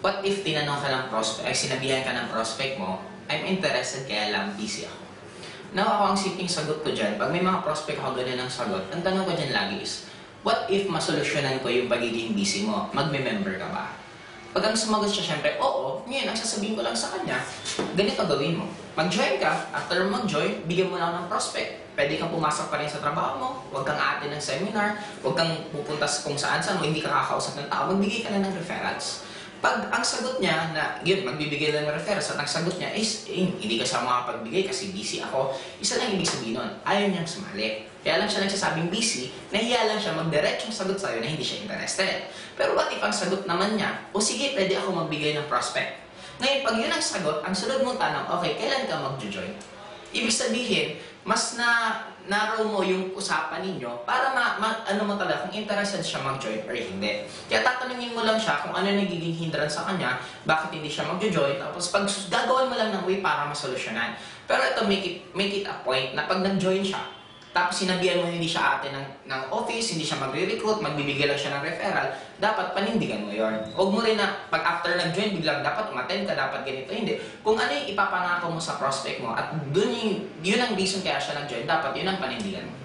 What if tinanong ka ng prospect, ay sinabihan ka ng prospect mo, I'm interested kaya lang busy ako. Now, ako ang simpleng sagot ko dyan, pag may mga prospect ako ganun ang sagot, ang tanong ko dyan lagi is, what if masolusyonan ko yung pagiging busy mo, magme-member ka ba? Pag ang sumagot siya, syempre, oo, ngayon, ang sasabihin ko lang sa kanya, ganito gawin mo. Mag-join ka, after mag-join, bigyan mo na ako ng prospect. Pwede kang pumasok pa rin sa trabaho mo, huwag kang aatin ng seminar, huwag kang pupunta sa kung saan-saan mo, hindi ka kakausap ng tao, magbigay ka na ng referrals. Pag ang sagot niya na, yun, magbibigay lang ng referrals at ang sagot niya is, hindi ka sa makapagbigay kasi busy ako, isa lang ibig sabihin nun, ayaw niyang sumali. Kaya lang siya nagsasabing busy, nahiya lang siya magdiretsong sagot sa'yo na hindi siya interested. Pero what if ang sagot naman niya, o sige, pwede ako magbigay ng prospect. Ngayon, pag yun ang sagot, ang sunod mong tanong, okay, kailan ka mag-join? Ibig sabihin, mas narrow mo yung usapan ninyo para ano mo talaga kung interested siya mag-join or hindi. Kaya tatanungin mo lang siya kung ano nagiging hindrance sa kanya, bakit hindi siya mag-join, tapos pag gagawin mo lang ng way para masolusyonan. Pero ito, make it a point na pag nag-join siya, tapos sinabihan mo hindi siya ate ng office, hindi siya magre-recruit, magbibigay lang siya ng referral, dapat panindigan mo yon. Huwag mo rin na pag after nag-join, biglang dapat umattend ka, dapat ganito, hindi. Kung ano yung ipapangako mo sa prospect mo at yun ang reason kaya siya nag-join, dapat yun ang panindigan mo.